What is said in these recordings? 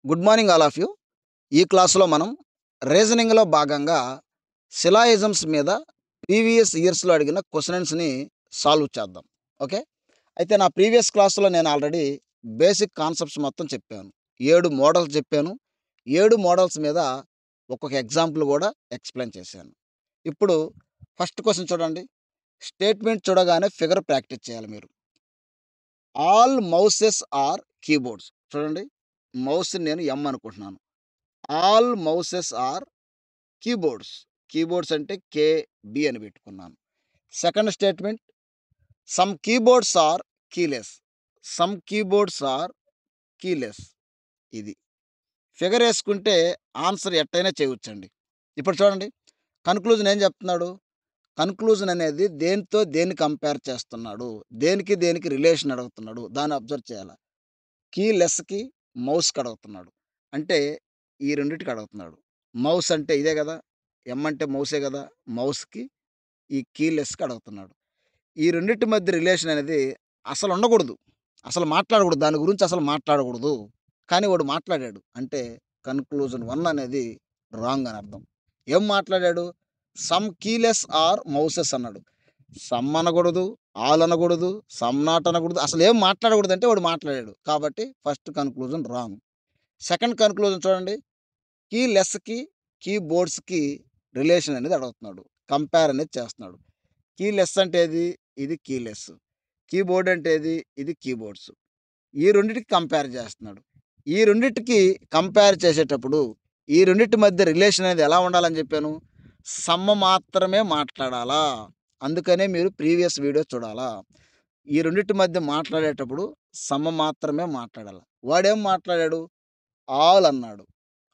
Good morning all of you. ఈ క్లాస్‌లో మనం రీజనింగ్‌లో భాగంగా సిలాయిజమ్స్ మీద ప్రీవియస్ ఇయర్స్‌లో అడిగిన క్వెషన్స్‌ని సాల్వ్ చేద్దాం. ఓకే. అయితే నా ప్రీవియస్ క్లాస్‌లో నేను ఆల్రెడీ బేసిక్ కాన్సెప్ట్స్ మొత్తం చెప్పాను. 7 మోడల్స్ చెప్పాను. 7 మోడల్స్ మీద ఒక్కొక్క ఎగ్జాంపుల్ గూడా ఎక్స్‌ప్లెయిన్ చేశాను. ఇప్పుడు ఫస్ట్ క్వెషన్ చూడండి. స్టేట్మెంట్ చూడగానే ఫిగర్ ప్రాక్టీస్ చేయాలి మీరు. All mouses are keyboards. చూడండి. మౌస్‌ని నేను ఎమ్ అనుకుంటున్నాను. All mouses are keyboards. Keyboards అంటే కేబీ అని పెట్టుకున్నాను. Second statement some keyboards are keyless. Some keyboards are keyless. ఇది. ఫిగర్ యేసుకుంటే ఆన్సర్ ఎట్టైనా చేయొచ్చండి. ఇప్పుడు చూడండి. కన్‌క్లూజన్ ఏం చెప్తున్నాడు? కన్‌క్లూజన్ అనేది దేనితో దేన్ని కంపేర్ చేస్తున్నాడు? దేనికి దేనికి రిలేషన్ అడుగుతున్నాడు? దాన్ని అబ్జర్వ్ చేయాల. కీలెస్‌కి, మౌస్‌కి అడుగుతున్నాడు. అంటే ఈ రెండిటికి అడుగుతున్నాడు. మౌస్ అంటే ఇదే గదా! ఎమ్ అంటే మౌసే గదా! మౌస్‌కి, ఈ కీలెస్‌కి అడుగుతున్నాడు. ఈ రెండిటి మధ్య రిలేషన్ అనేది అసలు ఉండకూడదు. అసలు మాట్లాడకూడదు. దాని గురించి అసలు మాట్లాడకూడదు. కానీ వాడు మాట్లాడాడు. అంటే కన్‌క్లూజన్ 1 అనేది రాంగ్ అని అర్థం. ఏం మాట్లాడాడు? సమ్ కీలెస్ ఆర్ మౌసెస్ అన్నాడు. సమ్ అనకూడదు, ఆల్ అనకూడదు, సమ్ నాట్ అనకూడదు. అసలేం మాట్లాడకూడదంటే వాడు మాట్లాడాడు. కాబట్టి first conclusion wrong. Second conclusion చూడండి. కీలెస్‌కి, కీబోర్డ్స్‌కి రిలేషన్ అనేది అడుగుతున్నాడు. కంపేర్ అనేది చేస్తున్నాడు. కీలెస్ అంటే ఏది? ఇది కీలెస్. కీబోర్డ్ అంటే ఏది? ఇది కీబోర్డ్స్. ఈ రెండిటికి కంపేర్ చేస్తున్నాడు. ఈ రెండిటికి కంపేర్ చేసేటప్పుడు ఈ రెండిటి మధ్య రిలేషన్ అనేది ఎలా ఉండాలని చెప్పాను? సమ్మ మాత్రమే మాట్లాడాలా. అందుకనే మీరు ప్రీవియస్ వీడియో చూడాలా. ఈ రెండిటి మధ్య మాట్లాడేటప్పుడు సమ్మ మాత్రమే మాట్లాడాల. వాడేం మాట్లాడాడు? ఆల్ అన్నాడు.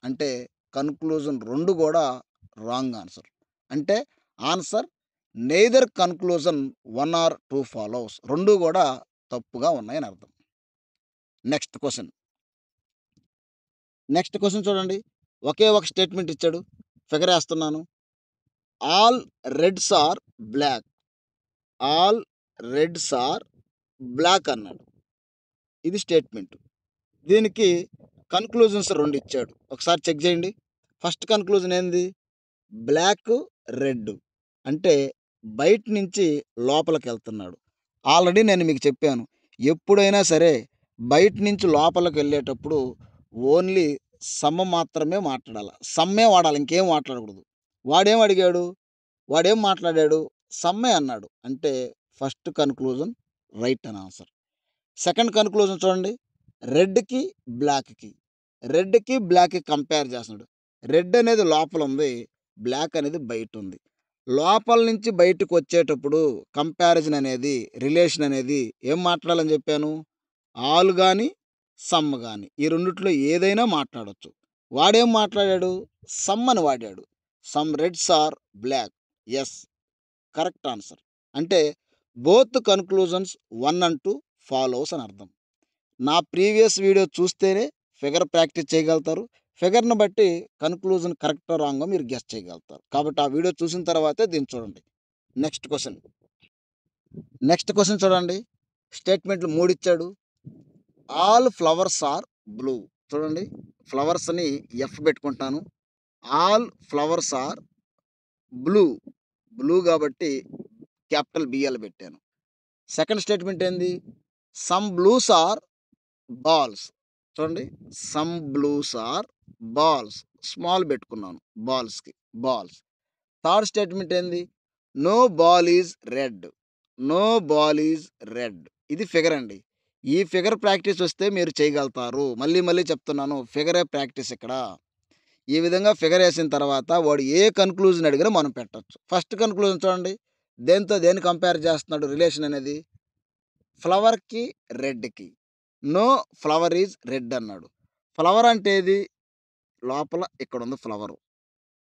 అంటే కన్‌క్లూజన్ 2 గూడా రాంగ్ ఆన్సర్. అంటే answer neither conclusion 1 or 2 follows. 2 గూడా తప్పుగా ఉన్నాయని అర్థం. Next question. నెక్స్ట్ క్వెషన్ చూడండి. ఒకే ఒక స్టేట్మెంట్ ఇచ్చాడు. ఫిగర్ ఏస్తున్నాను. All reds are black. All reds are black అన్నాడు. ఇది స్టేట్మెంట్. దీనికి కన్‌క్లూజన్స్ 2 ఇచ్చాడు. ఒకసారి చెక్ చేయండి. ఫస్ట్ కన్‌క్లూజన్ ఏంది? Black, red. అంటే బయట నుంచి లోపలికెళ్తున్నాడు. ఆల్రెడీ నేను మీకు చెప్పాను. ఎప్పుడైనా సరే బయట నుంచి లోపలికెళ్ళేటప్పుడు ఓన్లీ సమ్ మాత్రమే మాట్లాడాల. సమ్మే వాడాలి. ఇంకేం మాట్లాడకూడదు. వాడేం అడిగాడు? వాడేం మాట్లాడాడు? సమ్మే అన్నాడు. అంటే ఫస్ట్ కన్‌క్లూజన్ రైట్ అని ఆన్సర్. సెకండ్ కన్‌క్లూజన్ చూడండి. రెడ్‌కి, బ్లాక్‌కి. రెడ్‌కి, బ్లాక్‌కి కంపేర్ చేస్తున్నాడు. రెడ్ అనేది లోపలుంది. బ్లాక్ అనేది బయటుంది. లోపల నుంచి బయటకొచ్చేటప్పుడు కంపారిజన్ అనేది, రిలేషన్ అనేది ఏం మాట్లాడాలని చెప్పాను? ఆల్ గాని, సమ్ గాని. ఈ రెండిట్లో ఏదైనా మాట్లాడొచ్చు. వాడేం మాట్లాడాడు? సమ్ అని వాడాడు. Some reds are black. Yes. Correct answer. అంటే బోత్ కన్‌క్లూజన్స్ 1 అండ్ 2 ఫాలోస్ అని అర్థం. నా ప్రీవియస్ వీడియో చూస్తేనే ఫిగర్ ప్రాక్టీస్ చేయగలుగుతారు. ఫిగర్‌ని బట్టి కన్‌క్లూజన్ కరెక్టో, రాంగో మీరు గెస్ చేయగలుగుతారు. కాబట్టి ఆ వీడియో చూసిన తర్వాతే దీన్ని చూడండి. Next question. నెక్స్ట్ క్వెషన్ చూడండి. స్టేట్మెంట్‌లు 3 ఇచ్చాడు. All flowers are blue. చూడండి. ఫ్లవర్స్‌ని ఎఫ్ పెట్టుకుంటున్నాను. All flowers are blue. Blue కాబట్టి క్యాపిటల్ బిఎల్ పెట్టాను. సెకండ్ స్టేట్మెంట్ ఏంది? Some blues are balls. చూడండి. Some blues are balls. Small పెట్టుకున్నాను బాల్స్‌కి. బాల్స్. థర్డ్ స్టేట్మెంట్ ఏంది? No ball is red. No ball is red. ఇది ఫిగర్ అండి. ఈ ఫిగర్ ప్రాక్టీస్ వస్తే మీరు చేయగలుగుతారు. మళ్ళీ మళ్ళీ చెప్తున్నాను. ఫిగరే ప్రాక్టీస్ ఇక్కడ. ఈ విధంగా ఫిగర్ ఏసిన తర్వాత వాడు ఏ కన్‌క్లూజన్ అడిగినా మనం పెట్టొచ్చు. ఫస్ట్ కన్‌క్లూజన్ చూడండి. దేనితో దేన్ని కంపేర్ చేస్తున్నాడు రిలేషన్ అనేది? ఫ్లవర్‌కి, రెడ్‌కి. నో ఫ్లవర్ ఈజ్ రెడ్ అన్నాడు. ఫ్లవర్ అంటే ఏది? లోపల ఇక్కడుంది ఫ్లవరు.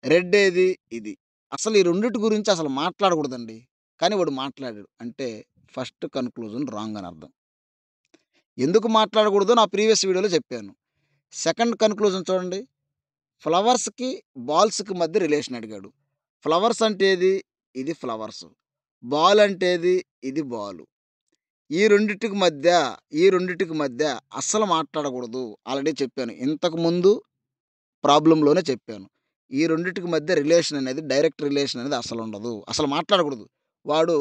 రెడ్ ఏది? ఇది. అసలు ఈ రెండిటి గురించి అసలు మాట్లాడకూడదండి. కానీ వాడు మాట్లాడాడు. అంటే ఫస్ట్ కన్‌క్లూజన్ రాంగ్ అని అర్థం. ఎందుకు మాట్లాడకూడదో నా ప్రీవియస్ వీడియోలో చెప్పాను. సెకండ్ కన్‌క్లూజన్ చూడండి. ఫ్లవర్స్‌కి, బాల్స్‌కి మధ్య రిలేషన్ అడిగాడు. ఫ్లవర్స్ అంటే ఏది? ఇది ఫ్లవర్స్. బాల్ అంటే ఏది? ఇది బాలు. ఈ రెండిటికి మధ్య ఈ రెండిటికి మధ్య అస్సలు మాట్లాడకూడదు. ఆల్రెడీ చెప్పాను. ఇంతకుముందు ప్రాబ్లమ్‌లోనే చెప్పాను. ఈ రెండిటికి మధ్య రిలేషన్ అనేది డైరెక్ట్ రిలేషన్ అనేది అసలుండదు. అసలు మాట్లాడకూడదు. వాడు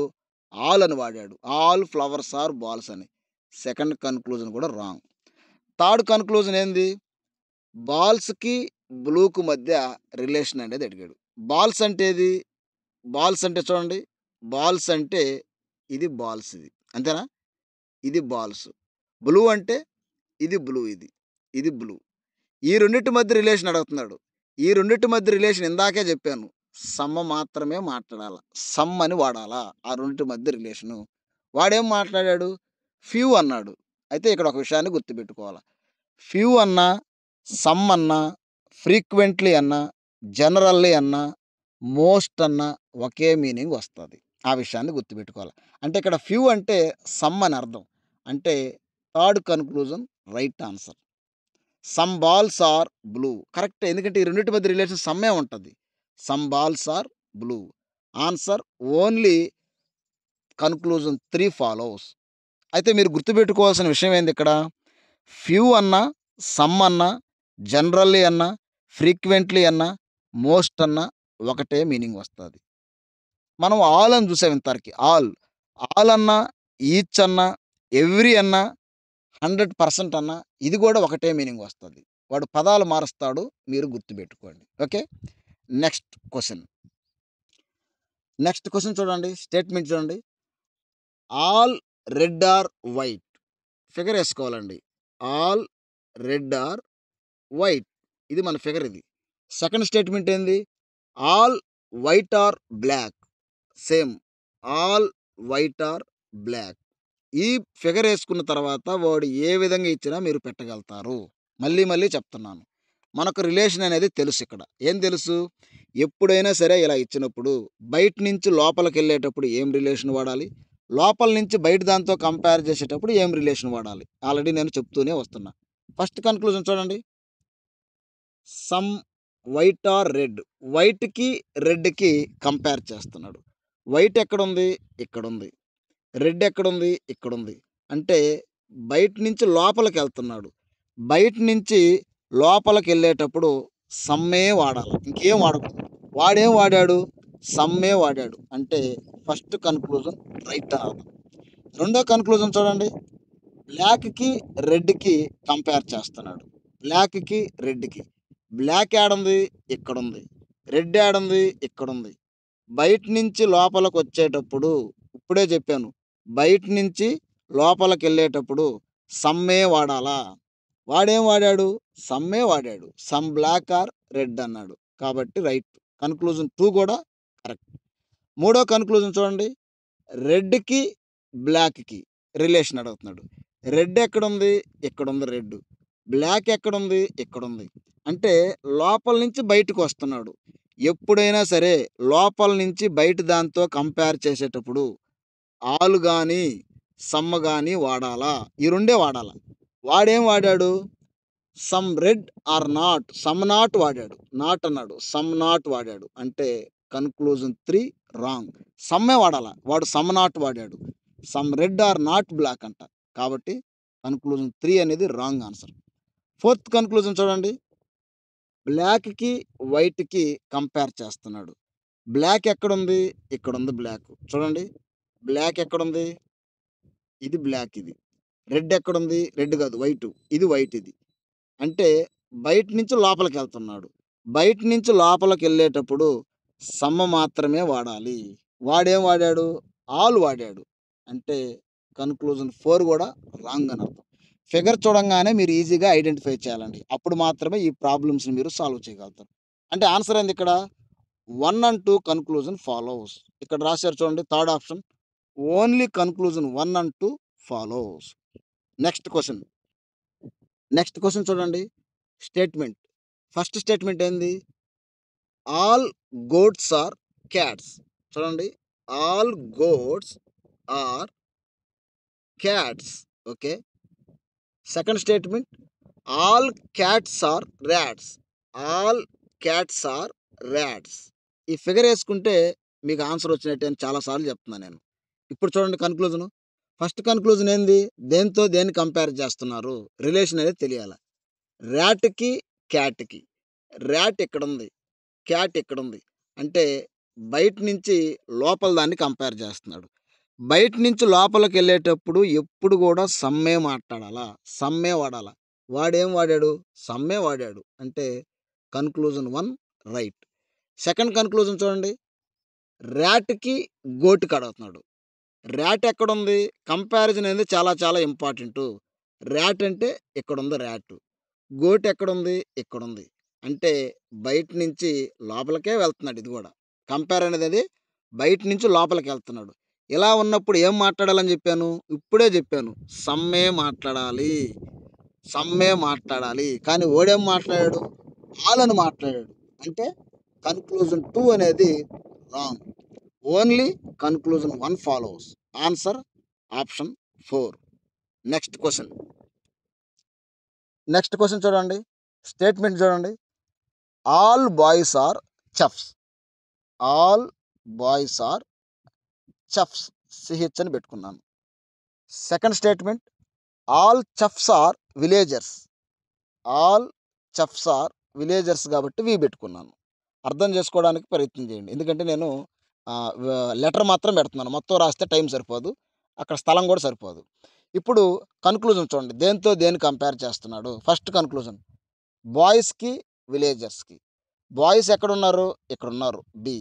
ఆల్ అని వాడాడు. ఆల్ ఫ్లవర్స్ ఆర్ బాల్స్ అని. సెకండ్ కన్‌క్లూజన్ కూడా రాంగ్. థర్డ్ కన్‌క్లూజన్ ఏంది? బాల్స్‌కి, బ్లూకు మధ్య రిలేషన్ అనేది అడిగాడు. బాల్స్ అంటే ఏది? బాల్స్ అంటే చూడండి. బాల్స్ అంటే ఇది బాల్స్ ఇది. అంతేనా? ఇది బాల్స్. బ్లూ అంటే ఇది బ్లూ ఇది. ఇది బ్లూ. ఈ రెండిటి మధ్య రిలేషన్ అడుగుతున్నాడు. ఈ రెండిటి మధ్య రిలేషన్ ఇందాకే చెప్పాను. సమ్ మాత్రమే మాట్లాడాల. సమ్ అని వాడాలా ఆ రెండిటి మధ్య రిలేషను. వాడేం మాట్లాడాడు? ఫ్యూ అన్నాడు. అయితే ఇక్కడ ఒక విషయాన్ని గుర్తుపెట్టుకోవాల. ఫ్యూ అన్నా, సమ్ అన్నా, ఫ్రీక్వెంట్‌లీ అన్నా, జనరల్లీ అన్నా, మోస్ట్ అన్నా ఒకే మీనింగ్ వస్తది. ఆ విషయాన్ని గుర్తుపెట్టుకోవాలి. అంటే ఇక్కడ ఫ్యూ అంటే సమ్ అని అర్థం. అంటే third conclusion right answer. Some balls are blue. కరెక్టే. ఎందుకంటే ఈ రెండిటి మధ్య రిలేషన్ సమ్మే ఉంటది. Some balls are blue. Answer only conclusion 3 follows. అయితే మీరు గుర్తుపెట్టుకోవాల్సిన విషయం ఏంది ఇక్కడ? ఫ్యూ అన్నా, సమ్ అన్నా, జనరల్లీ అన్నా, ఫ్రీక్వెంట్‌లీ అన్నా, మోస్ట్ అన్నా ఒకటే మీనింగ్ వస్తది. మనం ఆల్ అని చూసాం ఇంతవరకి. ఆల్. ఆల్ అన్నా, ఈచ్ అన్నా, ఎవ్రి అన్నా, 100% అన్నా ఇది కూడా ఒకటే మీనింగ్ వస్తది. వాడు పదాలు మారుస్తాడు. మీరు గుర్తుపెట్టుకోండి. Okay. Next question. Next question చూడండి. స్టేట్మెంట్ చూడండి. All red are white. Figure ఏసుకోవాలండి. All red are white. ఇది మన ఫిగర్ ఇది. సెకండ్ స్టేట్మెంట్ ఏంది? All white are black. Same. All white are black. ఈ ఫిగర్ ఏసుకున్న తర్వాత వాడు ఏ విధంగా ఇచ్చినా మీరు పెట్టగలుగుతారు. మళ్ళీ మళ్ళీ చెప్తున్నాను. మనకు రిలేషన్ అనేది తెలుసు ఇక్కడ. ఏం తెలుసు? ఎప్పుడైనా సరే ఇలా ఇచ్చినప్పుడు బయట నుంచి లోపలికెళ్ళేటప్పుడు ఏం రిలేషన్ వాడాలి? లోపల నుంచి బయట దాంతో కంపేర్ చేసేటప్పుడు ఏం రిలేషన్ వాడాలి? ఆల్రెడీ నేను చెప్తూనే వస్తున్నా. ఫస్ట్ కన్‌క్లూజన్ చూడండి. Some white are red. వైట్‌కి, రెడ్‌కి కంపేర్ చేస్తున్నాడు. వైట్ ఎక్కడుంది? ఇక్కడుంది. రెడ్ ఎక్కడుంది? ఇక్కడుంది. అంటే బయట నుంచి లోపలికెళ్తున్నాడు. బయట నుంచి లోపలికెళ్ళేటప్పుడు సమ్మే వాడాలి. ఇంకేం వాడకూడదు. వాడేం వాడాడు? సమ్మే వాడాడు. అంటే ఫస్ట్ కన్‌క్లూజన్ రైట్ అని అర్థం. రెండో కన్‌క్లూజన్ చూడండి. బ్లాక్‌కి, రెడ్‌కి కంపేర్ చేస్తున్నాడు. బ్లాక్‌కి, రెడ్‌కి. బ్లాక్ ఏడుంది? ఇక్కడుంది. రెడ్ ఏడుంది? ఇక్కడుంది. బయట నుంచి లోపలికొచ్చేటప్పుడు ఇప్పుడే చెప్పాను. బయట నుంచి లోపలికెళ్ళేటప్పుడు సమ్మే వాడాలా? వాడేం వాడాడు? సమ్మే వాడాడు. సమ్ బ్లాక్ ఆర్ రెడ్ అన్నాడు. కాబట్టి రైట్. కన్‌క్లూజన్ 2 కూడా కరెక్ట్. మూడో కన్‌క్లూజన్ చూడండి. రెడ్‌కి, బ్లాక్‌కి రిలేషన్ అడుగుతున్నాడు. రెడ్ ఎక్కడుంది? ఇక్కడుంది రెడ్. బ్లాక్ ఎక్కడుంది? ఇక్కడుంది. అంటే లోపల నుంచి బయటకొస్తున్నాడు. ఎప్పుడైనా సరే లోపల నుంచి బయట దాంతో కంపేర్ చేసేటప్పుడు ఆల్ గాని, సమ్ గాని వాడాలా? ఈ రెండే వాడాలా. వాడేం వాడాడు? Some red are not. Some not వాడాడు. నాట్ అన్నాడు. సమ్ నాట్ వాడాడు. అంటే కన్‌క్లూజన్ 3 రాంగ్. సమ్మే వాడాల. వాడు సమ్ నాట్ వాడాడు. Some red are not black అంట. కాబట్టి కన్‌క్లూజన్ 3 అనేది రాంగ్ ఆన్సర్. ఫోర్త్ కన్‌క్లూజన్ చూడండి. బ్లాక్‌కి, వైట్‌కి కంపేర్ చేస్తున్నాడు. బ్లాక్ ఎక్కడుంది? ఇక్కడుంది బ్లాక్. చూడండి. బ్లాక్ ఎక్కడుంది? ఇది బ్లాక్ ఇది. రెడ్ ఎక్కడుంది? రెడ్ కాదు వైటు. ఇది వైట్ ఇది. అంటే బయట నుంచి లోపలికెళ్తున్నాడు. బయట నుంచి లోపలికెళ్ళేటప్పుడు సమ్మ మాత్రమే వాడాలి. వాడేం వాడాడు? ఆల్ వాడాడు. అంటే కన్‌క్లూజన్ 4 కూడా రాంగ్ అని అర్థం. ఫిగర్ చూడంగానే మీరు ఈజీగా ఐడెంటిఫై చేయాలండి. అప్పుడు మాత్రమే ఈ ప్రాబ్లమ్స్‌ని మీరు సాల్వ్ చేయగలుగుతారు. అంటే ఆన్సర్ ఏంది ఇక్కడ? 1 అండ్ 2 కన్‌క్లూజన్ ఫాలోస్. ఇక్కడ రాశారు చూడండి third option. Only conclusion 1 and 2 follows. Next question. Next question చూడండి. స్టేట్మెంట్. ఫస్ట్ స్టేట్మెంట్ ఏంది? All goats are cats. చూడండి. All goats are cats. Okay. Second statement. All cats are rats. All cats are rats. ఈ figure ఏసుకుంటే మీకు answer వచ్చినట్టే అని చాలా సార్లు చెప్తున్నా నేను. ఇప్పుడు చూడండి కన్‌క్లూజను. ఫస్ట్ కన్క్లూజన్ ఏంది? దేనితో దేన్ని కంపేర్ చేస్తున్నారు? రిలేషన్ అనేది తెలియాల. ర్యాట్‌కి, క్యాట్‌కి. ర్యాట్ ఇక్కడుంది. క్యాట్ ఇక్కడుంది. అంటే బయట నుంచి లోపల దాన్ని కంపేర్ చేస్తున్నాడు. బయట నుంచి లోపలికెళ్ళేటప్పుడు ఎప్పుడు గూడా సమ్మే మాట్లాడాలా. సమ్మే వాడాల. వాడేం వాడాడు? సమ్మే వాడాడు. అంటే కన్క్లూజన్ 1 రైట్. సెకండ్ కన్క్లూజన్ చూడండి. ర్యాట్‌కి, గోట్‌కి అడుగుతున్నాడు. ర్యాట్ ఎక్కడుంది? కంపారిజన్ అనేది చాలా చాలా ఇంపార్టెంటు. ర్యాట్ అంటే ఇక్కడుంది ర్యాటు. గోట్ ఎక్కడుంది? ఇక్కడుంది. అంటే బయట నుంచి లోపలికే వెళ్తున్నాడు ఇది గూడా. కంపేర్ అనేది బయట నుంచి లోపలికెళ్తున్నాడు. ఇలా ఉన్నప్పుడు ఏం మాట్లాడాలని జెప్పాను? ఇప్పుడే జెప్పాను. సమ్మే మాట్లాడాలి. సమ్మే మాట్లాడాలి. కానీ ఓడేం మాట్లాడాడు? ఆల్ అని మాట్లాడాడు. అంటే కన్క్లూజన్ 2 అనేది wrong. Only conclusion 1 follows. Answer option 4. Next question. Next question చూడండి. స్టేట్మెంట్ చూడండి. All boys are chefs. All boys are chefs. CH అని పెట్టుకున్నాను. Second statement. All chefs are villagers. All chefs are villagers కాబట్టి V పెట్టుకున్నాను. అర్థం చేసుకోవడానికి ప్రయత్నం చేయండి. ఎందుకంటే నేను లెటర్ మాత్రం పెడుతున్నాను. మొత్తం రాస్తే టైం సరిపోదు. అక్కడ స్థలం కూడా సరిపోదు. ఇప్పుడు కన్క్లూజన్ చూడండి. దేనితో దేన్ని కంపేర్ చేస్తున్నాడు? First conclusion. బాయ్స్‌కి, విలేజర్స్‌కి. బాయ్స్ ఎక్కడున్నారు? ఇక్కడున్నారు. బి.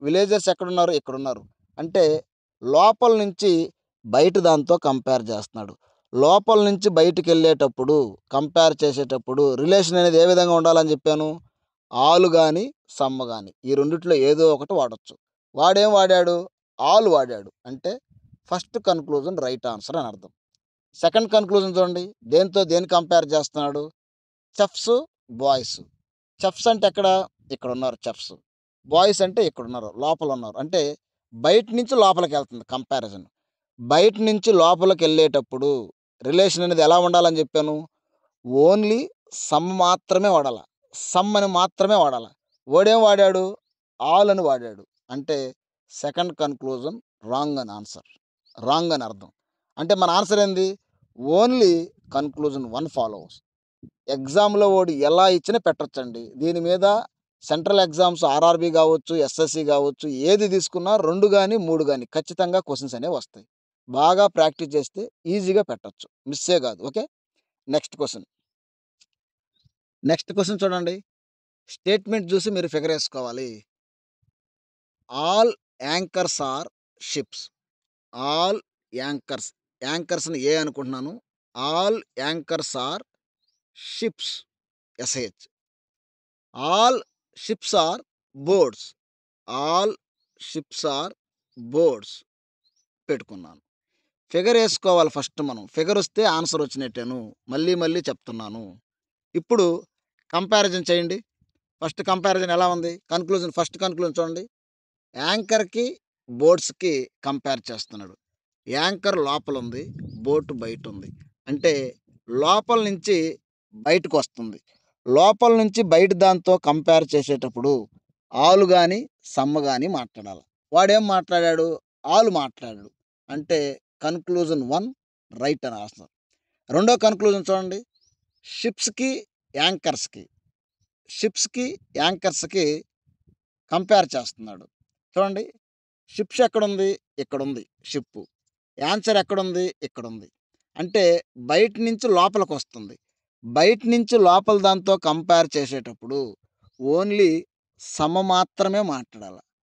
విలేజర్స్ ఎక్కడున్నారు? ఇక్కడున్నారు. అంటే లోపల నుంచి బయట దాంతో కంపేర్ చేస్తున్నాడు. లోపల నుంచి బయటికెళ్ళేటప్పుడు, కంపేర్ చేసేటప్పుడు రిలేషన్ అనేది ఏ విధంగా ఉండాలని చెప్పాను? ఆల్ గాని, సమ్ గాని. ఈ రెండిట్లో ఏదో ఒకటి వాడొచ్చు. వాడేం వాడాడు? ఆల్ వాడాడు. అంటే ఫస్ట్ కన్క్లూజన్ రైట్ ఆన్సర్ అని అర్థం. సెకండ్ కన్క్లూజన్ చూడండి. దేనితో దేన్ని కంపేర్ చేస్తున్నాడు? Chefs, boys. చెఫ్స్ అంటే ఎక్కడ? ఇక్కడున్నారు చెఫ్స్. బాయ్స్ అంటే ఇక్కడున్నారు. లోపలున్నారు. అంటే బయట నుంచి లోపలికెళ్తుంది కంపారిజన్. బయట నుంచి లోపలికెళ్ళేటప్పుడు రిలేషన్ అనేది ఎలా ఉండాలని చెప్పాను? ఓన్లీ సమ్ మాత్రమే వాడాల. సమ్ అని మాత్రమే వాడాల. ఓడేం వాడాడు? ఆల్ అని వాడాడు. అంటే సెకండ్ కన్క్లూజన్ రాంగ్ అని ఆన్సర్. రాంగ్ అని అర్థం. అంటే మన ఆన్సర్ ఏంది? Only conclusion 1 follows. ఎగ్జామ్‌లో ఓడు ఎలా ఇచ్చినా పెట్టొచ్చండి. దీని మీద సెంట్రల్ ఎగ్జామ్స్ ఆర్ఆర్‌బీ గావచ్చు, ఎస్ఎస్‌సి గావచ్చు ఏది తీసుకున్నా 2 గాని, 3 గాని ఖచ్చితంగా క్వెషన్స్ అనేవి వస్తాయి. బాగా ప్రాక్టీస్ చేస్తే ఈజీగా పెట్టొచ్చు. మిస్సే గాదు. Okay. Next question. Next question చూడండి. స్టేట్మెంట్ చూసి మీరు ఫిగర్ ఏసుకోవాలి. All anchors are ships. All anchors. యాంకర్స్‌ని ఏ అనుకుంటున్నాను. All anchors are ships. SH. All ships are boards. All ships are boards పెట్టుకున్నాను. ఫిగర్ ఏసుకోవాలి ఫస్ట్ మనం. ఫిగర్ వస్తే ఆన్సర్ వచ్చినట్టేను. మళ్ళీ మళ్ళీ చెప్తున్నాను. ఇప్పుడు కంపారిజన్ చేయండి. ఫస్ట్ కంపారిజన్ ఎలా ఉంది? కన్క్లూజన్ ఫస్ట్ కన్క్లూజన్ చూడండి. యాంకర్‌కి, బోట్స్‌కి కంపేర్ చేస్తున్నాడు. యాంకర్ లోపలుంది. బోట్ బయటుంది. అంటే లోపల నుంచి బయటకొస్తుంది. లోపల నుంచి బయట దాంతో కంపేర్ చేసేటప్పుడు ఆలు గాని, సమ్ గాని మాట్లాడాల. వాడేం మాట్లాడాడు? ఆలు మాట్లాడాడు. అంటే కన్క్లూజన్ 1 రైట్ అని ఆన్సర్. రెండో కన్క్లూజన్ చూడండి. షిప్స్‌కి, యాంకర్స్‌కి. షిప్స్‌కి, యాంకర్స్‌కి కంపేర్ చేస్తున్నాడు. చూడండి. షిప్స్ ఎక్కడుంది? ఇక్కడుంది షిప్పు. యాన్సర్ ఎక్కడుంది? ఇక్కడుంది. అంటే బయట నుంచి లోపలికొస్తుంది. బయట నుంచి లోపల దాంతో కంపేర్ చేసేటప్పుడు ఓన్లీ సమ మాత్రమే మాట్లాడాల.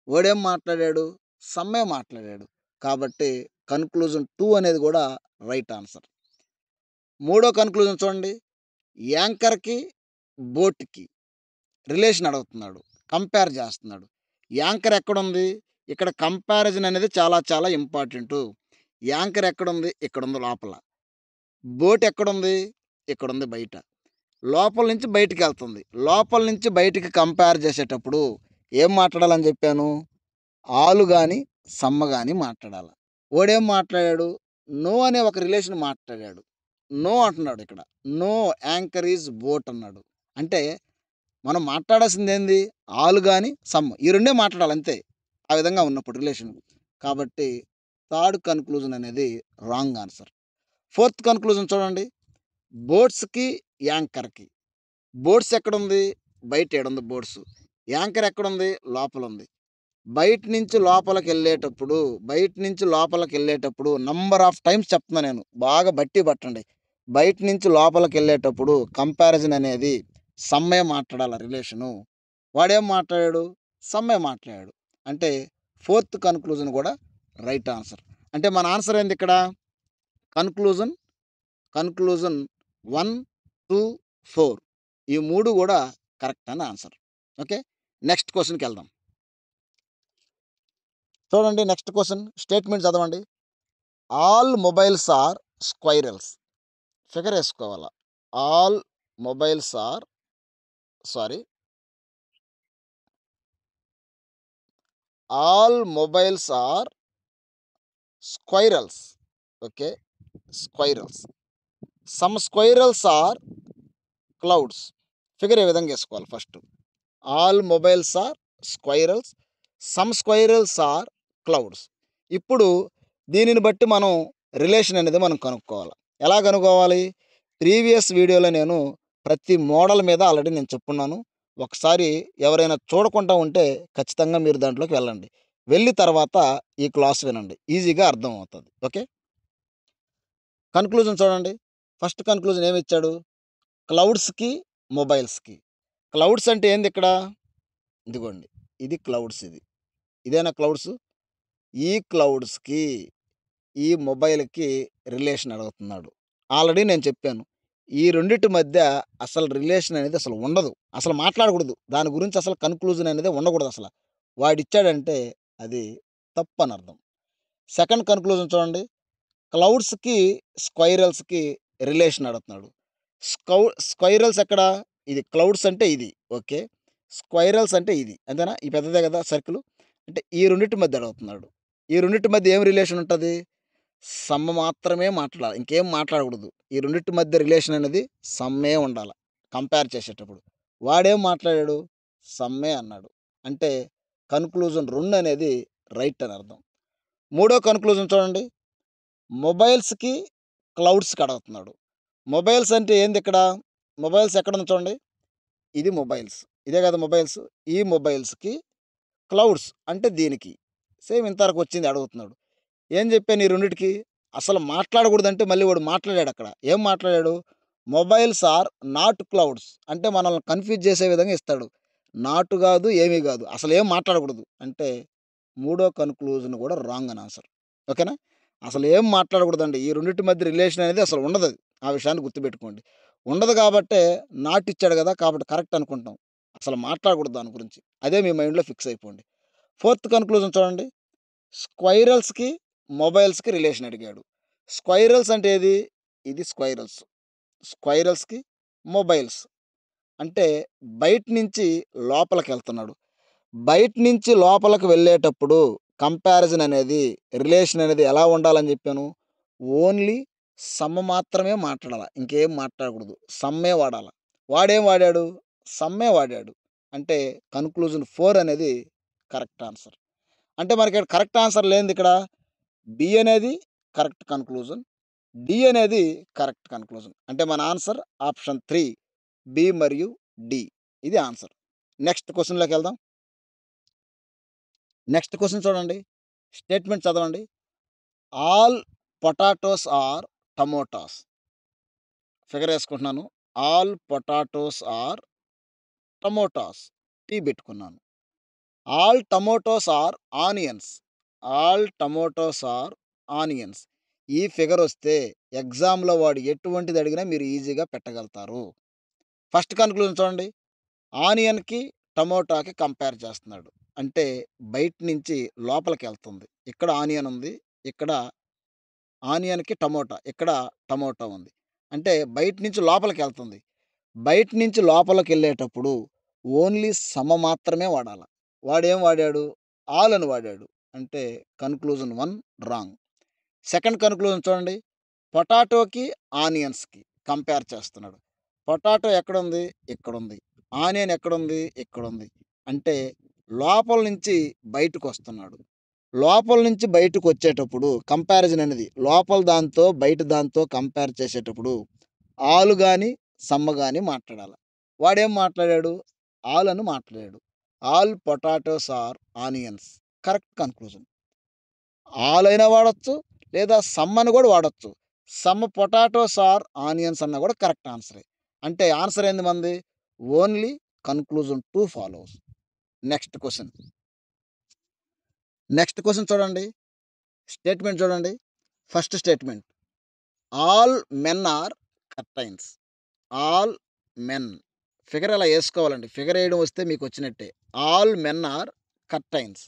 ఓడేం మాట్లాడాడు? సమ్మే మాట్లాడాడు. కాబట్టి కన్క్లూజన్ 2 అనేది గూడా రైట్ ఆన్సర్. మూడో కన్క్లూజన్ చూడండి. యాంకర్‌కి, బోట్‌కి రిలేషన్ అడుగుతున్నాడు. కంపేర్ చేస్తున్నాడు. యాంకర్ ఎక్కడుంది? ఇక్కడ కంపారిజన్ అనేది చాలా చాలా ఇంపార్టెంటు. యాంకర్ ఎక్కడుంది? ఇక్కడుంది లోపల. బోట్ ఎక్కడుంది? ఇక్కడుంది బయట. లోపల నుంచి బయటికెళ్తుంది. లోపల నుంచి బయటికి కంపేర్ చేసేటప్పుడు ఏం మాట్లాడాలని చెప్పాను? ఆలు గాని, సమ్మ గాని మాట్లాడాల. ఓడేం మాట్లాడాడు? నో అనే ఒక రిలేషన్ మాట్లాడాడు. నో అంటున్నాడు ఇక్కడ. నో యాంకర్ ఈజ్ బోట్ అన్నాడు. అంటే మనం మాట్లాడాల్సిందేంది? ఆలు గాని, సమ్. ఈ రెండే మాట్లాడాలి అంతే. ఆ విధంగా ఉన్నప్పుడు రిలేషన్. కాబట్టి థర్డ్ కన్క్లూజన్ అనేది రాంగ్ ఆన్సర్. ఫోర్త్ కన్క్లూజన్ చూడండి. బోట్స్‌కి, యాంకర్‌కి. బోట్స్ ఎక్కడుంది? బయట ఈడుంది బోట్సు. యాంకర్ ఎక్కడుంది? లోపలుంది. బయట నుంచి లోపలికెళ్ళేటప్పుడు నంబర్ ఆఫ్ టైమ్స్ చెప్తున్నా నేను. బాగా బట్టి పట్టండి. బయట నుంచి లోపలికెళ్ళేటప్పుడు కంపారిజన్ అనేది సమ్మే మాట్లాడాల రిలేషను. వాడేం మాట్లాడాడు? సమ్మే మాట్లాడాడు. అంటే ఫోర్త్ కన్క్లూజన్ కూడా రైట్ ఆన్సర్. అంటే మన ఆన్సర్ ఏందిక్కడ? కన్క్లూజన్, కన్క్లూజన్ 1, 2, 4 ఈ 3 గూడా కరెక్ట్ అని ఆన్సర్. ఓకే. నెక్స్ట్ క్వెషన్‌కెళ్దాం. చూడండి నెక్స్ట్ క్వెషన్ స్టేట్మెంట్ చదవండి. All mobiles are squirrels. Figure ఏసుకోవాల. All mobiles are sorry all mobiles are squirrels. Okay. Squirrels. Some squirrels are clouds. Figure ఈ విధంగా ఏసుకోవాలి ఫస్ట్. All mobiles are squirrels. Some squirrels are clouds. ఇప్పుడు దీనిని బట్టి మనం రిలేషన్ అనేది మనం కనుక్కోవాలి. ఎలా కనుక్కోవాలి? ప్రీవియస్ వీడియోలో నేను ప్రతి మోడల్ మీద ఆల్రెడీ నేను చెప్పున్నాను. ఒకసారి ఎవరైనా చూడకుండా ఉంటే ఖచ్చితంగా మీరు దాంట్లోకి వెళ్ళండి. వెళ్ళి తర్వాత ఈ క్లాస్ వినండి. ఈజీగా అర్థమవుతది. ఓకే. కన్క్లూజన్ చూడండి. ఫస్ట్ కన్క్లూజన్ ఏమిచ్చాడు? క్లౌడ్స్‌కి, మొబైల్స్‌కి. క్లౌడ్స్ అంటే ఏందిక్కడ? ఇదిగోండి. ఇది క్లౌడ్స్ ఇది. ఇదేనా క్లౌడ్స్? ఈ క్లౌడ్స్‌కి, ఈ మొబైల్‌కి రిలేషన్ అడుగుతున్నాడు. ఆల్రెడీ నేను చెప్పాను. ఈ రెండిటి మధ్య అసలు రిలేషన్ అనేది అసలు ఉండదు. అసలు మాట్లాడకూడదు. దాని గురించి అసలు కన్క్లూజన్ అనేది ఉండకూడదసల. వాడిచ్చాడంటే అది తప్పనర్థం. సెకండ్ కన్క్లూజన్ చూడండి. క్లౌడ్స్‌కి, స్క్వైరల్స్‌కి రిలేషన్ అడుగుతున్నాడు. స్క్వైరల్స్ ఎక్కడ? ఇది క్లౌడ్స్ అంటే ఇది. ఓకే. స్క్వైరల్స్ అంటే ఇది. అంతేనా? ఈ పెద్దదే కదా సర్కిలు. అంటే ఈ రెండిటి మధ్య అడుగుతున్నాడు. ఈ రెండిటి మధ్య ఏం రిలేషన్ ఉంటది? సమ్ మాత్రమే మాట్లాడాలి. ఇంకేం మాట్లాడకూడదు. ఈ రెండిటి మధ్య రిలేషన్ అనేది సమ్మే ఉండాల. కంపేర్ చేసేటప్పుడు. వాడేం మాట్లాడాడు? సమ్మే అన్నాడు. అంటే కన్క్లూజన్ 2 అనేది రైట్ అని అర్థం. మూడో కన్క్లూజన్ చూడండి. మొబైల్స్‌కి, క్లౌడ్స్‌కి అడుగుతున్నాడు. మొబైల్స్ అంటే ఏందిక్కడ? మొబైల్స్ ఎక్కడుంది చూడండి. ఇది మొబైల్స్. ఇదే కదా మొబైల్స్. ఈ మొబైల్స్‌కి, క్లౌడ్స్ అంటే దీనికి. సేమ్ ఇంతవరకు వచ్చింది అడుగుతున్నాడు. ఏం చెప్పాను ఈ రెండిటికి? అసలు మాట్లాడకూడదంటే మళ్ళీ వాడు మాట్లాడాడక్కడ. ఏం మాట్లాడాడు? Mobiles are not clouds. అంటే మనల్ని కన్‌ఫ్యూజ్ చేసే విధంగా ఇస్తాడు. నాట్ గాదు, ఏమీ గాదు. అసలేం మాట్లాడకూడదు. అంటే మూడో కన్క్లూజన్ కూడా రాంగ్ అని ఆన్సర్. ఓకేనా? అసలేం మాట్లాడకూడదండి. ఈ రెండిటి మధ్య రిలేషన్ అనేది అసలు ఉండదది. ఆ విషయాన్ని గుర్తుపెట్టుకోండి. ఉండదు కాబట్టే నాట్ ఇచ్చాడు గదా! కాబట్టి కరెక్ట్ అనుకుంటాం. అసలు మాట్లాడకూడదు దాని గురించి. అదే మీ మైండ్‌లో ఫిక్స్ అయిపోండి. ఫోర్త్ కన్క్లూజన్ చూడండి. స్క్వైరల్స్‌కి, మొబైల్స్‌కి రిలేషన్ అడిగాడు. స్క్వైరల్స్ అంటే ఏది? ఇది స్క్వైరల్స్. స్క్వైరల్స్‌కి, మొబైల్స్. అంటే బయట నుంచి లోపలికెళ్తున్నాడు. బయట నుంచి లోపలికి వెళ్ళేటప్పుడు కంపారిజన్ అనేది, రిలేషన్ అనేది ఎలా ఉండాలని జెప్పాను? ఓన్లీ సమ్ మాత్రమే మాట్లాడాల. ఇంకేం మాట్లాడకూడదు. సమ్మే వాడాల. వాడేం వాడాడు? సమ్మే వాడాడు. అంటే కన్క్లూజన్ 4 అనేది కరెక్ట్ ఆన్సర్. అంటే మనకిక్కడ కరెక్ట్ ఆన్సర్ లేనిదిక్కడ బి అనేది కరెక్ట్ కన్క్లూజన్. డి అనేది కరెక్ట్ కన్క్లూజన్. అంటే మన ఆన్సర్ ఆప్షన్ 3 బి మరియు డి. ఇది ఆన్సర్. నెక్స్ట్ క్వెషన్‌లోకెళ్దాం. నెక్స్ట్ క్వెషన్ చూడండి. స్టేట్మెంట్ చదవండి. All potatoes are tomatoes. Figure ఏసుకుంటున్నాను. All potatoes are tomatoes. T బెట్టుకున్నాను. All tomatoes are onions. All tomatoes are onions. ఈ ఫిగరొస్తే ఎగ్జామ్‌లో వాడు ఎటువంటిది అడిగినా మీరు ఈజీగా పెట్టగలుగుతారు. ఫస్ట్ కన్క్లూజన్ చూడండి. ఆనియన్‌కి, టమోటాకి కంపేర్ చేస్తున్నాడు. అంటే బయట నుంచి లోపలికెళ్తుంది. ఇక్కడ ఆనియన్ ఉంది. ఇక్కడ ఆనియన్‌కి టమోటా. ఇక్కడ టమోటా ఉంది. అంటే బయట నుంచి లోపలికెళ్తుంది. బయట నుంచి లోపలికెళ్ళేటప్పుడు ఓన్లీ సమ మాత్రమే వాడాల. వాడేం వాడాడు? ఆల్ అని వాడాడు. అంటే కన్క్లూజన్ 1 రాంగ్. సెకండ్ కన్క్లూజన్ చూడండి. పొటాటోకి, ఆనియన్స్‌కి కంపేర్ చేస్తున్నాడు. పొటాటో ఎక్కడుంది? ఇక్కడుంది. ఆనియన్ ఎక్కడుంది? ఇక్కడుంది. అంటే లోపల నుంచి బయటకొస్తున్నాడు. లోపల నుంచి బయటకొచ్చేటప్పుడు కంపారిజన్ అనేది లోపల దాంతో, బయట దాంతో కంపేర్ చేసేటప్పుడు ఆల్ గాని, సమ్ గాని మాట్లాడాల. వాడేం మాట్లాడాడు? ఆల్ అని మాట్లాడాడు. All potatoes are onions. Correct conclusion. All అయినా వాడొచ్చు, లేదా సమ్ అని గూడా వాడొచ్చు. సమ్ పొటాటోస్ ఆర్ ఆనియన్స్ అన్నా గూడా కరెక్ట్ ఆన్సరే. అంటే ఆన్సర్ ఏంది మనది? Only conclusion 2 follows. Next question. Next question చూడండి. స్టేట్మెంట్ చూడండి. First statement. All men are curtains. All men. Figure ఇలా యేసుకోవాలండి. ఫిగర్ యేయడం వస్తే మీకొచ్చినట్టే. All men are curtains.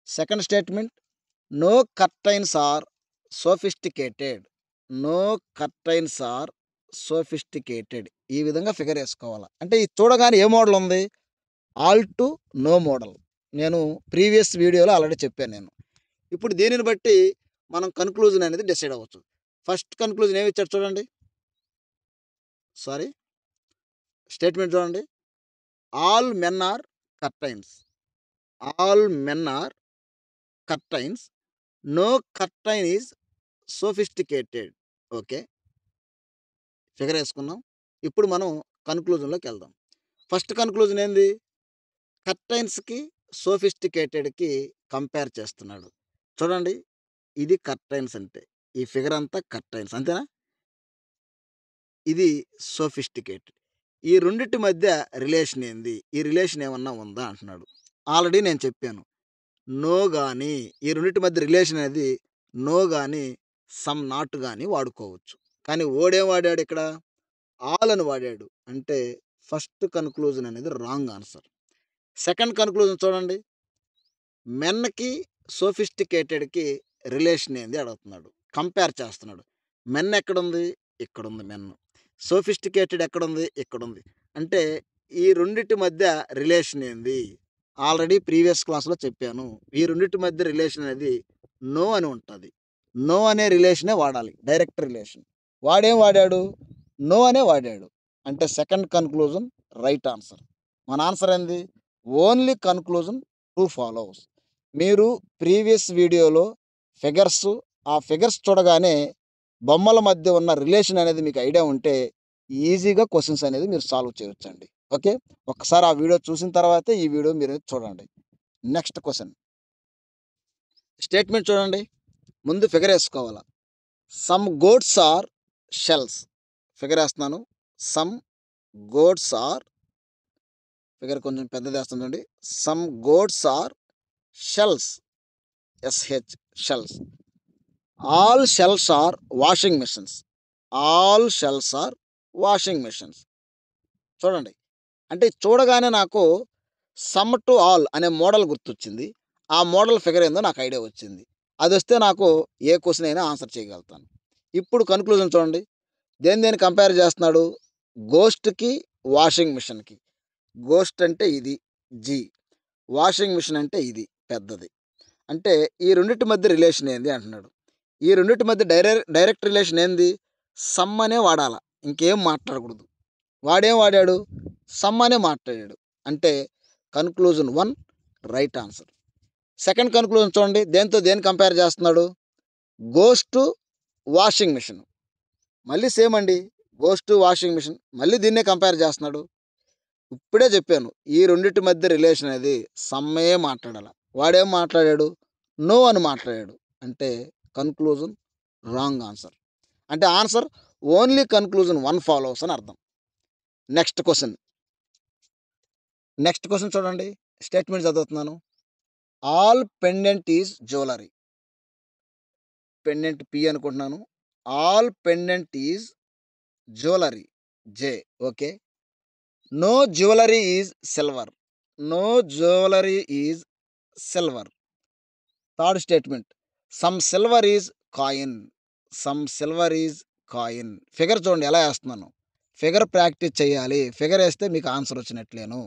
Second statement. No curtains are sophisticated. No curtains are sophisticated. ఈ విధంగా figure యేసుకోవాల. అంటే ఇది చూడగానే ఏ మోడల్ ఉంది? All to no model. నేను ప్రీవియస్ వీడియోలో ఆల్రెడీ చెప్పాను నేను. ఇప్పుడు దీనిని బట్టి మనం కన్క్లూజన్ అనేది డిసైడ్ అవ్వచ్చు. ఫస్ట్ కన్క్లూజన్ ఏమిచ్చాడు చూడండి. సారీ. స్టేట్మెంట్ చూడండి. All men are curtains. All men are curtains. No curtain is sophisticated. Okay. Figure యేసుకున్నాం. ఇప్పుడు మనం కన్క్లూజన్‌లోకి వెళ్దాం. ఫస్ట్ కన్క్లూజన్ ఏంది? కర్టైన్స్‌కి, సోఫిస్టికేటెడ్‌కి కంపేర్ చేస్తున్నాడు. చూడండి. ఇది కర్టైన్స్ అంటే. ఈ ఫిగర్ అంతా కర్టైన్స్ అంతేనా? ఇది సోఫిస్టికేటెడ్. ఈ రెండిటి మధ్య రిలేషన్ ఏంది? ఈ రిలేషన్ ఏమన్నా ఉందా అంటున్నాడు. ఆల్రెడీ నేను చెప్పాను. నో గాని, ఈ రెండిటి మధ్య రిలేషన్ అనేది నో గాని, సమ్ నాట్ గాని వాడుకోవచ్చు. కానీ ఓడేం వాడాడు ఇక్కడ? ఆల్ అని వాడాడు. అంటే ఫస్ట్ కన్క్లూజన్ అనేది రాంగ్ ఆన్సర్. సెకండ్ కన్క్లూజన్ చూడండి. మెన్‌కి, సోఫిస్టికేటెడ్‌కి రిలేషన్ ఏంది అడుగుతున్నాడు. కంపేర్ చేస్తున్నాడు. మెన్ ఎక్కడుంది? ఇక్కడుంది మెన్. సోఫిస్టికేటెడ్ ఎక్కడుంది? ఇక్కడుంది. అంటే ఈ రెండిటి మధ్య రిలేషన్ ఏంది? ఆల్రెడీ ప్రీవియస్ క్లాస్‌లో చెప్పాను. ఈ రెండిటి మధ్య రిలేషన్ అనేది నో అని ఉంటది. నో అనే రిలేషనే వాడాలి. Direct relation. వాడేం వాడాడు? నో అనే వాడాడు. అంటే సెకండ్ కన్క్లూజన్ రైట్ ఆన్సర్. మన ఆన్సర్ ఏంది? Only conclusion 2 follows. మీరు ప్రీవియస్ వీడియోలో ఫిగర్స్, ఆ ఫిగర్స్ చూడగానే బొమ్మల మధ్య ఉన్న రిలేషన్ అనేది మీకు ఐడియా ఉంటే ఈజీగా క్వెషన్స్ అనేది మీరు సాల్వ్ చేయొచ్చండి. ఓకే. ఒక్కసారి ఆ వీడియో చూసిన తర్వాతే ఈ వీడియో మీరు చూడండి. Next question. స్టేట్మెంట్ చూడండి. ముందు ఫిగర్ యేసుకోవాల. Some goats are shells. Figure యేస్తున్నాను. సమ్ గోట్స్ ఆర్ ఫిగర్ కొంచెం పెద్దదేస్తాను చూడండి. Some goats are shells. SH shells. All shells are washing machines. All shells are washing machines. చూడండి. అంటే చూడగానే నాకు సమ్ టు ఆల్ అనే మోడల్ గుర్తొచ్చింది. ఆ మోడల్ ఫిగర్ ఏందో నాకు ఐడియా వచ్చింది. అదొస్తే నాకు ఏ క్వెషన్ అయినా ఆన్సర్ చేయగలుగుతాను. ఇప్పుడు కన్క్లూజన్ చూడండి. దేన్ని కంపేర్ చేస్తున్నాడు? గోస్ట్‌కి, వాషింగ్ మిషన్‌కి. గోస్ట్ అంటే ఇది జీ. వాషింగ్ మిషన్ అంటే ఇది పెద్దది. అంటే ఈ రెండిటి మధ్య రిలేషన్ ఏంది అంటున్నాడు. ఈ రెండిటి మధ్య డైరెక్ట్ రిలేషన్ ఏంది? సమ్ అనే వాడాల. ఇంకేం మాట్లాడకూడదు. వాడేం వాడాడు? సమ్ అనే మాట్లాడాడు. అంటే conclusion 1 right answer. Second conclusion చూడండి. దేన్ని కంపేర్ చేస్తున్నాడు? Goes to washing machine. మళ్ళీ సేమ్ అండి. Goes to washing machine. మళ్ళీ దీన్నే కంపేర్ చేస్తున్నాడు. ఇప్పుడే చెప్పాను. ఈ రెండిటి మధ్య రిలేషన్ అనేది సమ్మే మాట్లాడాల. వాడేం మాట్లాడాడు? నో అని మాట్లాడాడు. అంటే కన్క్లూజన్ రాంగ్ ఆన్సర్. అంటే ఆన్సర్ ఓన్లీ కన్క్లూజన్ 1 ఫాలోస్ అని అర్థం. Next question. నెక్స్ట్ క్వెషన్ చూడండి. స్టేట్మెంట్ చదువుతున్నాను. All pendant is jewellery. Pendant P అనుకుంటున్నాను. All pendant is jewellery J. Okay. No jewellery is silver. No jewellery is silver. Third statement. Some silver is coin. Some silver is coin. Figure చూడండి ఎలా వేస్తున్నాను. Figure practice చేయాలి. Figure వేస్తే మీకు answer వచ్చినట్లేను.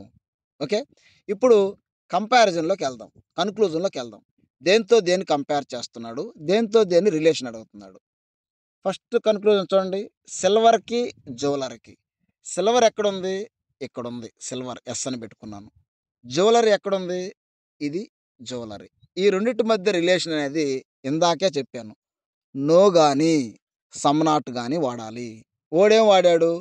Okay. ఇప్పుడు కంపారిజన్‌లోకి వెళ్దాం. కన్క్లూజన్‌లోకి వెళ్దాం. దేన్ని కంపేర్ చేస్తున్నాడు? దేన్ని రిలేషన్ అడుగుతున్నాడు? ఫస్ట్ కన్క్లూజన్ చూడండి. సిల్వర్‌కి, జ్యువెలరీకి. సిల్వర్ ఎక్కడుంది? ఇక్కడుంది. సిల్వర్ ఎస్ అని పెట్టుకున్నాను. జ్యువెలరీ ఎక్కడుంది? ఇది జ్యువెలరీ. ఈ రెండిటి మధ్య రిలేషన్ అనేది ఇందాకే చెప్పాను. నో గాని, సమ్ నాట్ గాని వాడాలి. ఓడేం వాడాడు?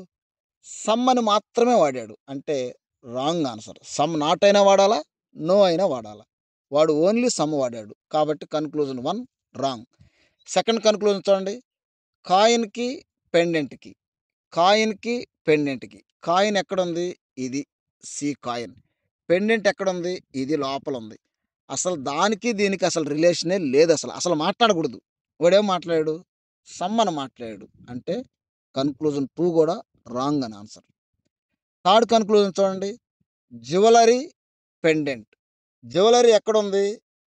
సమ్ అని మాత్రమే వాడాడు. అంటే రాంగ్ ఆన్సర్. సమ్ నాట్ అయినా వాడాలా, నో అయినా వాడాలా. వాడు ఓన్లీ సమ్ వాడాడు. కాబట్టి కన్‌క్లూజన్ 1 రాంగ్. సెకండ్ కన్‌క్లూజన్ చూడండి. కాయిన్‌కి, పెండెంట్‌కి. కాయిన్‌కి, పెండెంట్‌కి. కాయిన్ ఎక్కడుంది? ఇది సి కాయిన్. పెండెంట్ ఎక్కడుంది? ఇది లోపలుంది. అసలు దానికి, దీనికి అసలు రిలేషనే లేదసల. అసలు మాట్లాడకూడదు. వాడేం మాట్లాడాడు? సమ్ అని మాట్లాడాడు. అంటే కన్‌క్లూజన్ 2 గూడా రాంగ్ అని ఆన్సర్. థర్డ్ కన్‌క్లూజన్ చూడండి. Jewellery, pendant. జ్యువెలరీ ఎక్కడుంది?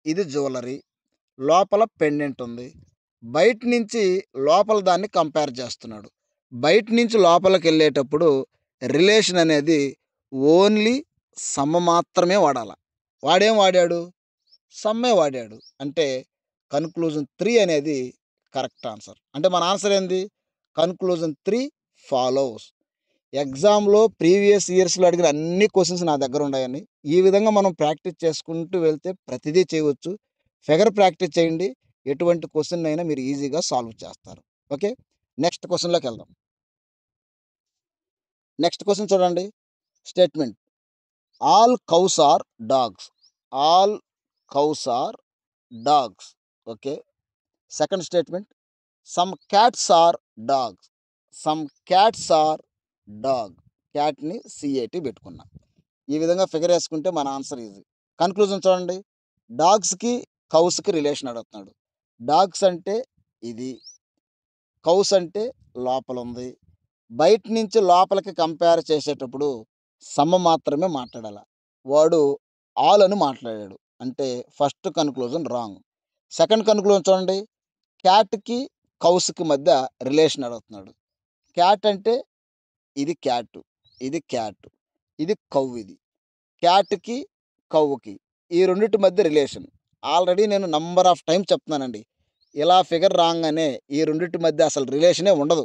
ఇది జ్యువెలరీ. లోపల పెండెంట్ ఉంది. బయట నుంచి లోపల దాన్ని కంపేర్ చేస్తున్నాడు. బయట నుంచి లోపలికెళ్ళేటప్పుడు రిలేషన్ అనేది ఓన్లీ సమ్ మాత్రమే వాడాల. వాడేం వాడాడు? సమ్మే వాడాడు. అంటే కన్‌క్లూజన్ 3 అనేది కరెక్ట్ ఆన్సర్. అంటే మన ఆన్సర్ ఏంది? Conclusion 3 follows. ఎగ్జామ్‌లో ప్రీవియస్ ఇయర్స్‌లో అడిగిన అన్ని క్వెషన్స్ నా దగ్గర ఉన్నాయండి. ఈ విధంగా మనం ప్రాక్టీస్ చేసుకుంటూ వెళ్తే ప్రతిదీ చేయవచ్చు. ఫిగర్ ప్రాక్టీస్ చేయండి. ఎటువంటి క్వెషన్ అయినా మీరు ఈజీగా సాల్వ్ చేస్తారు. ఓకే. నెక్స్ట్ క్వెషన్‌లోకెళ్దాం. నెక్స్ట్ క్వెషన్ చూడండి. Statement. All cows are dogs. All cows are dogs. Okay. Second statement. Some cats are dogs. Some cats are dog. క్యాట్‌ని సీఏటీ పెట్టుకున్నా. ఈ విధంగా ఫిగర్ వేసుకుంటే మన ఆన్సర్ ఈజీ. కన్క్లూజన్ చూడండి. డాగ్స్‌కి, కౌస్‌కి రిలేషన్ అడుగుతున్నాడు. డాగ్స్ అంటే ఇది. కౌస్ అంటే లోపలుంది. బయట నుంచి లోపలికి కంపేర్ చేసేటప్పుడు సమ్ మాత్రమే మాట్లాడాల. వాడు ఆల్ అని మాట్లాడాడు. అంటే first conclusion wrong. Second conclusion చూడండి. క్యాట్‌కి, కౌస్‌కి మధ్య రిలేషన్ అడుగుతున్నాడు. క్యాట్ అంటే ఇది క్యాటు. ఇది క్యాటు. ఇది కౌ ఇది. క్యాట్‌కి, కౌకి. ఈ రెండిటి మధ్య రిలేషన్. ఆల్రెడీ నేను నంబర్ ఆఫ్ టైమ్స్ చెప్తున్నానండి. ఇలా ఫిగర్ రాంగానే ఈ రెండిటి మధ్య అసలు రిలేషనే ఉండదు.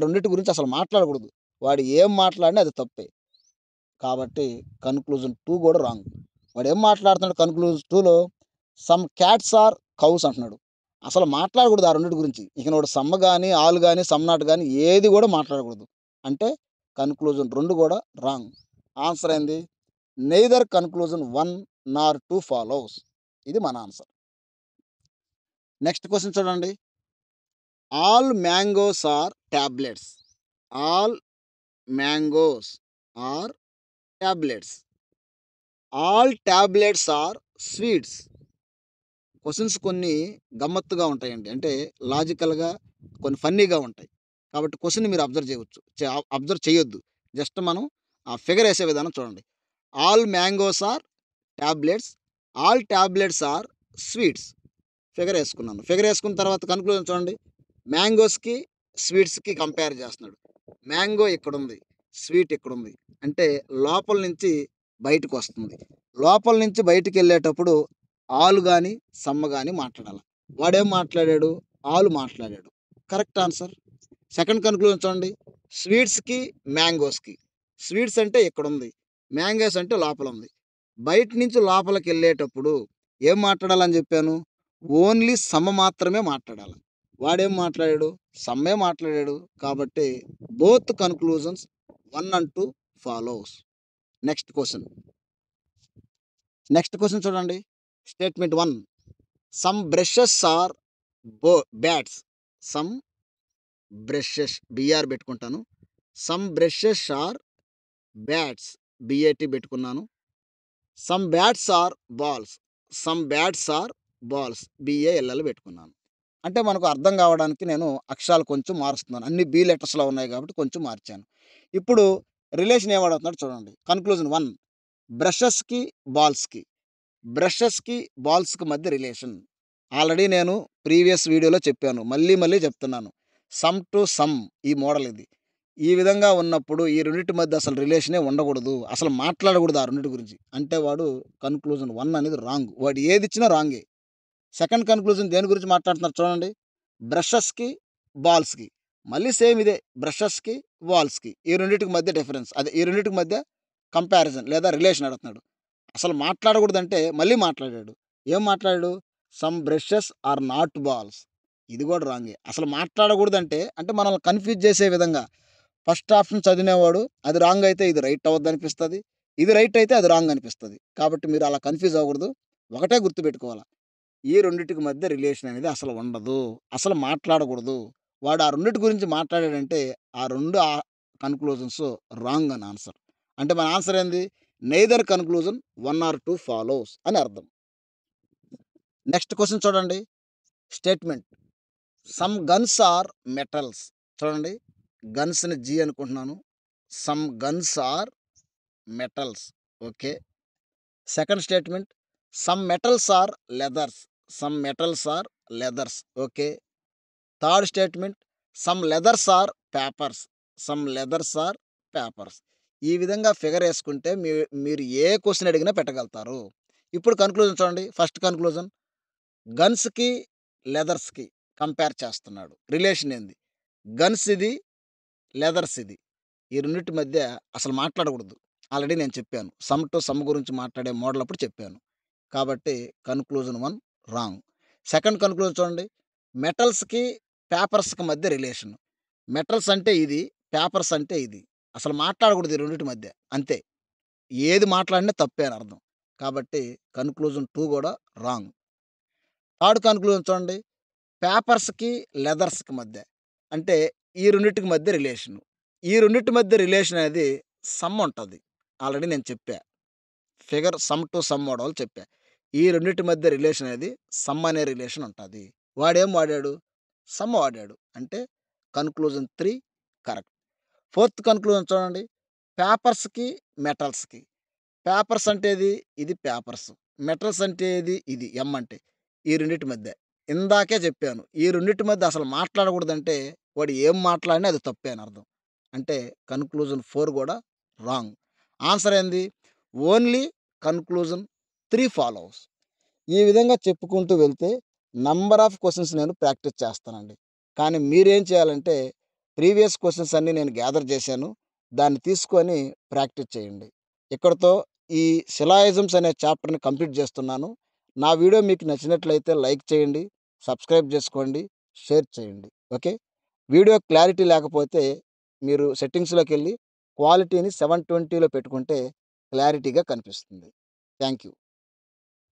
రెండిటి గురించి అసలు మాట్లాడకూడదు. వాడు ఏం మాట్లాడినా అది తప్పే. కాబట్టి కన్క్లూజన్ 2 కూడా రాంగ్. వాడేం మాట్లాడుతున్నాడు కన్క్లూజన్ 2లో సమ్ క్యాట్స్ ఆర్ కౌస్ అంటున్నాడు. అసలు మాట్లాడకూడదు ఆ రెండిటి గురించి. ఇక వాడు సమ్ గాని, ఆల్ గాని, సమ్ నాట్ గాని ఏది కూడా మాట్లాడకూడదు. అంటే కన్క్లూజన్ 2 కూడా రాంగ్. ఆన్సర్ ఏంది? Neither conclusion 1 nor 2 follows. ఇది మన ఆన్సర్. నెక్స్ట్ క్వెషన్ చూడండి. All mangoes are tablets. All mangoes are tablets. All tablets are sweets. Questions కొన్ని గమ్మత్తుగా ఉంటాయండి. అంటే లాజికల్‌గా కొన్ని ఫన్నీగా ఉంటాయి. కాబట్టి క్వెషన్‌ని మీరు అబ్జర్వ్ చేయవచ్చు. అబ్జర్వ్ చేయొద్దు. జస్ట్ మనం ఆ ఫిగర్ ఏసే విధానం చూడండి. All mangoes are tablets. All tablets are sweets. Figure ఏసుకున్నాను. ఫిగర్ ఏసుకున్న తర్వాత కన్క్లూజన్ చూడండి. మ్యాంగోస్‌కి, స్వీట్స్‌కి కంపేర్ చేస్తున్నాడు. మ్యాంగో ఇక్కడుంది. స్వీట్ ఇక్కడుంది. అంటే లోపల నుంచి బయటకొస్తుంది. లోపల నుంచి బయటికెళ్ళేటప్పుడు ఆలు గాని, సమ్మ గాని మాట్లాడాల. వాడేం మాట్లాడాడు? ఆలు మాట్లాడాడు. Correct answer. సెకండ్ కన్క్లూజన్ చూడండి. స్వీట్స్‌కి, మ్యాంగోస్‌కి. స్వీట్స్ అంటే ఇక్కడుంది. మ్యాంగోస్ అంటే లోపలుంది. బయట నుంచి లోపలికెళ్ళేటప్పుడు ఏం మాట్లాడాలని జెప్పాను? ఓన్లీ సమ్ మాత్రమే మాట్లాడాల. వాడేం మాట్లాడాడు? సమ్మే మాట్లాడాడు. కాబట్టి both conclusions 1 and 2 follows. Next question. Next question చూడండి. Statement 1. Some brushes are bats. Some brushes BR పెట్టుకుంటాను. Some brushes are bats BAT పెట్టుకున్నాను. Some bats are balls. Some bats are balls BALL పెట్టుకున్నాను. అంటే మనకు అర్థం కావడానికి నేను అక్షరాలు కొంచెం మారుస్తున్నాను. అన్ని బీ లెటర్స్‌లో ఉన్నాయి కాబట్టి కొంచెం మార్చాను. ఇప్పుడు రిలేషన్ ఏం అడుగుతున్నాడో చూడండి. కన్క్లూజన్ 1. బ్రషెస్‌కి, బాల్స్‌కి. బ్రషెస్‌కి, బాల్స్‌కి మధ్య రిలేషన్. ఆల్రెడీ నేను ప్రీవియస్ వీడియోలో చెప్పాను. మళ్ళీ మళ్ళీ చెప్తున్నాను. సమ్ టు సమ్ ఈ మోడల్ ఇది. ఈ విధంగా ఉన్నప్పుడు ఈ రెండిటి మధ్య అసలు రిలేషనే ఉండకూడదు. అసలు మాట్లాడకూడదు ఆ రెండిటి గురించి. అంటే వాడు కన్క్లూజన్ 1 అనేది రాంగ్. వాడు ఏదిచ్చినా రాంగే. సెకండ్ కన్క్లూజన్ దేని గురించి మాట్లాడుతున్నారు చూడండి. బ్రషెస్‌కి, బాల్స్‌కి. మళ్ళీ సేమ్ ఇదే. బ్రషెస్‌కి, బాల్స్‌కి. ఈ రెండిటికి మధ్య డిఫరెన్స్. అదే ఈ రెండిటికి మధ్య కంపారిజన్ లేదా రిలేషన్ అడుగుతున్నాడు. అసలు మాట్లాడకూడదంటే మళ్ళీ మాట్లాడాడు. ఏం మాట్లాడాడు? Some brushes are not balls. ఇది కూడా రాంగే. అసలు మాట్లాడకూడదంటే అంటే మనల్ని కన్‌ఫ్యూజ్ చేసే విధంగా ఫస్ట్ ఆప్షన్ చదివినవాడు అది రాంగ్ అయితే ఇది రైట్ అవ్వద్దనిపిస్తది. ఇది రైట్ అయితే అది రాంగ్ అనిపిస్తది. కాబట్టి మీరు అలా కన్‌ఫ్యూజ్ అవ్వకూడదు. ఒకటే గుర్తుపెట్టుకోవాల. ఈ రెండిటికి మధ్య రిలేషన్ అనేది అసలు ఉండదు. అసలు మాట్లాడకూడదు. వాడు ఆ రెండిటి గురించి మాట్లాడాడంటే ఆ 2 కన్‌క్లూజన్స్ రాంగ్ అని ఆన్సర్. అంటే మన ఆన్సర్ ఏంది? నెయిదర్ కన్‌క్లూజన్ 1 ఆర్ 2 ఫాలోస్ అని అర్థం. నెక్స్ట్ క్వెషన్ చూడండి. Statement. Some guns are metals. చూడండి. గన్స్‌ని జీ అనుకుంటున్నాను. Some guns are metals. Okay. Second statement. Some metals are leathers. Some metals are leathers. Okay. Third statement. Some leathers are papers. Some leathers are papers. ఈ విధంగా figure యేసుకుంటే మీరు ఏ question అడిగినా పెట్టగలుగుతారు. ఇప్పుడు conclusion చూడండి. First conclusion గన్స్‌కి, లెదర్స్‌కి compare చేస్తున్నాడు. Relation ఏంది? Guns ఇది, leathers ఇది. ఈ రెండిటి మధ్య అసలు మాట్లాడకూడదు. ఆల్రెడీ నేను చెప్పాను. సమ్ టు సమ్ గురించి మాట్లాడే మోడల్ అప్పుడు చెప్పాను. కాబట్టి కన్‌క్లూజన్ 1 రాంగ్. సెకండ్ కన్‌క్లూజన్ చూడండి. మెటల్స్‌కి, పేపర్స్‌కి మధ్య రిలేషన్. మెటల్స్ అంటే ఇది, పేపర్స్ అంటే ఇది. అసలు మాట్లాడకూడదు ఈ రెండిటి మధ్య. అంతే. ఏది మాట్లాడినా తప్పే అని అర్థం. కాబట్టి కన్‌క్లూజన్ 2 కూడా రాంగ్. థర్డ్ కన్‌క్లూజన్ చూడండి. పేపర్స్‌కి, లెదర్స్‌కి మధ్య. అంటే ఈ రెండిటికి మధ్య రిలేషను. ఈ రెండిటి మధ్య రిలేషన్ అనేది సమ్ ఉంటది. ఆల్రెడీ నేను చెప్పా. Figure some to some model చెప్పా. ఈ రెండిటి మధ్య రిలేషన్ అనేది సమ్ అనే రిలేషన్ ఉంటది. వాడేం వాడాడు? సమ్ వాడాడు. అంటే కన్‌క్లూజన్ 3 కరెక్ట్. ఫోర్త్ కన్‌క్లూజన్ చూడండి. పేపర్స్‌కి, మెటల్స్‌కి. పేపర్స్ అంటే ఏది? ఇది పేపర్స్. మెటల్స్ అంటే ఏది? ఇది ఎమ్ అంటే. ఈ రెండిటి మధ్య. ఇందాకే చెప్పాను. ఈ రెండిటి మధ్య అసలు మాట్లాడకూడదంటే వాడు ఏం మాట్లాడినా అది తప్పే అని అర్థం. అంటే కన్‌క్లూజన్ 4 కూడా రాంగ్. ఆన్సర్ ఏంది? Only conclusion 3 follows. ఈ విధంగా చెప్పుకుంటూ వెళ్తే నంబర్ ఆఫ్ క్వెషన్స్ నేను ప్రాక్టీస్ చేస్తానండి. కానీ మీరేం చేయాలంటే ప్రీవియస్ క్వెషన్స్ అన్నీ నేను గ్యాదర్ చేశాను. దాన్ని తీసుకొని ప్రాక్టీస్ చేయండి. ఇక్కడితో ఈ సిలాయిజమ్స్ అనే చాప్టర్‌ని కంప్లీట్ చేస్తున్నాను. నా వీడియో మీకు నచ్చినట్లయితే లైక్ చేయండి, సబ్స్క్రైబ్ చేసుకోండి, షేర్ చేయండి. ఓకే. వీడియో క్లారిటీ లేకపోతే మీరు సెట్టింగ్స్‌లోకెళ్ళి క్వాలిటీని 720లో పెట్టుకుంటే క్లారిటీగా కనిపిస్తుంది. Thank you.